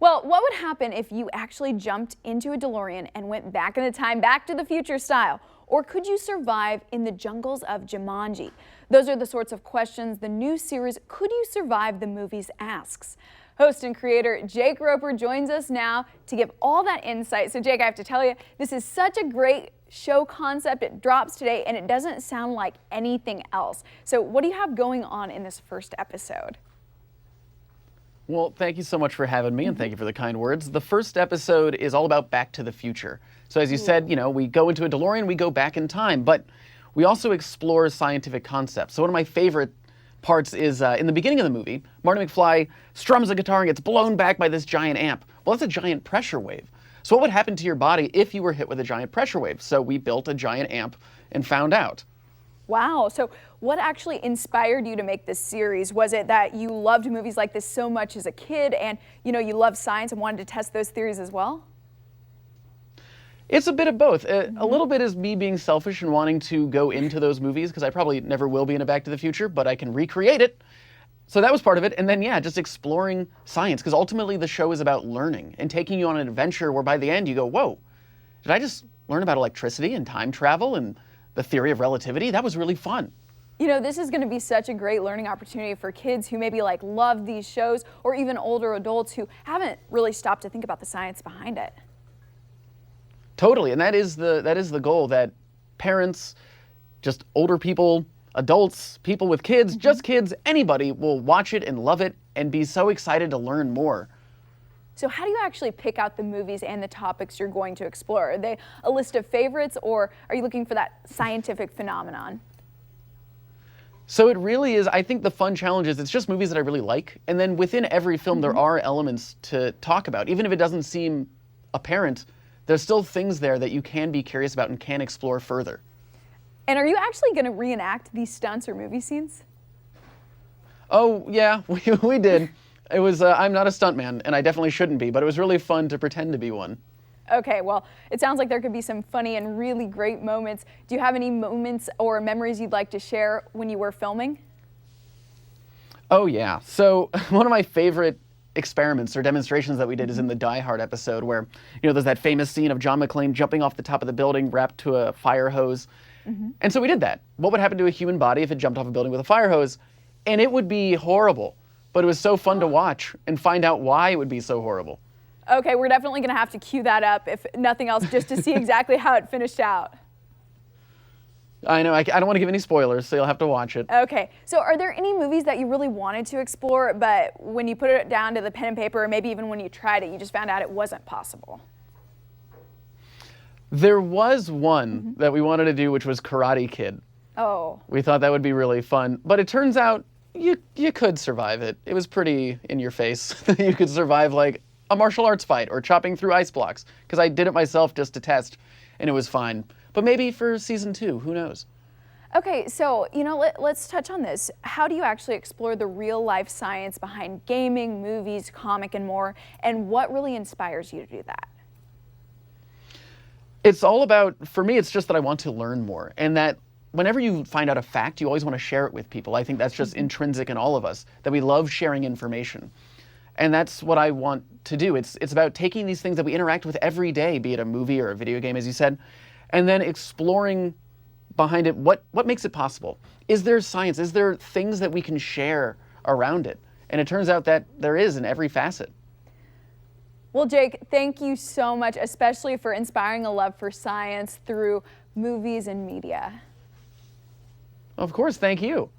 Well, what would happen if you actually jumped into a DeLorean and went back in the time, Back to the Future style? Or could you survive in the jungles of Jumanji? Those are the sorts of questions the new series Could You Survive the Movies asks. Host and creator Jake Roper joins us now to give all that insight. So Jake, I have to tell you, this is such a great show concept. It drops today and it doesn't sound like anything else. So what do you have going on in this first episode? Well, thank you so much for having me, and thank you for the kind words. The first episode is all about Back to the Future. So as you said, we go into a DeLorean, we go back in time, but we also explore scientific concepts. So one of my favorite parts is in the beginning of the movie, Marty McFly strums a guitar and gets blown back by this giant amp. Well, that's a giant pressure wave. So what would happen to your body if you were hit with a giant pressure wave? So we built a giant amp and found out. Wow. So what actually inspired you to make this series? Was it that you loved movies like this so much as a kid and, you love science and wanted to test those theories as well? It's a bit of both. A little bit is me being selfish and wanting to go into those movies because I probably never will be in a Back to the Future, but I can recreate it. So that was part of it. And then, just exploring science, because ultimately the show is about learning and taking you on an adventure where by the end you go, whoa, did I just learn about electricity and time travel and the theory of relativity? That was really fun. This is going to be such a great learning opportunity for kids who maybe love these shows, or even older adults who haven't really stopped to think about the science behind it. Totally, and that is the goal, that parents, just older people, adults, people with kids, just kids, anybody will watch it and love it and be so excited to learn more. So how do you actually pick out the movies and the topics you're going to explore? Are they a list of favorites, or are you looking for that scientific phenomenon? So it really is, I think the fun challenge is it's just movies that I really like, and then within every film there are elements to talk about. Even if it doesn't seem apparent, there's still things there that you can be curious about and can explore further. And are you actually going to reenact these stunts or movie scenes? Oh, yeah, we did. It was, I'm not a stuntman, and I definitely shouldn't be, but it was really fun to pretend to be one. Okay, well, it sounds like there could be some funny and really great moments. Do you have any moments or memories you'd like to share when you were filming? Oh, yeah. So one of my favorite experiments or demonstrations that we did is in the Die Hard episode where, there's that famous scene of John McClane jumping off the top of the building wrapped to a fire hose. And so we did that. What would happen to a human body if it jumped off a building with a fire hose? And it would be horrible. But it was so fun to watch and find out why it would be so horrible. Okay, we're definitely going to have to cue that up, if nothing else, just to see exactly how it finished out. I know, I don't want to give any spoilers, so you'll have to watch it. Okay, so are there any movies that you really wanted to explore, but when you put it down to the pen and paper, or maybe even when you tried it, you just found out it wasn't possible? There was one that we wanted to do, which was Karate Kid. Oh. We thought that would be really fun, but it turns out you could survive it. It was pretty in your face. You could survive like a martial arts fight or chopping through ice blocks, because I did it myself just to test, and it was fine. But maybe for season 2, who knows? Okay, so, let's touch on this. How do you actually explore the real life science behind gaming, movies, comic, and more, and what really inspires you to do that? It's all about, for me, it's just that I want to learn more, and that whenever you find out a fact, you always want to share it with people. I think that's just intrinsic in all of us, that we love sharing information. And that's what I want to do. It's about taking these things that we interact with every day, be it a movie or a video game, as you said, and then exploring behind it what makes it possible. Is there science? Is there things that we can share around it? And it turns out that there is in every facet. Well, Jake, thank you so much, especially for inspiring a love for science through movies and media. Of course, thank you.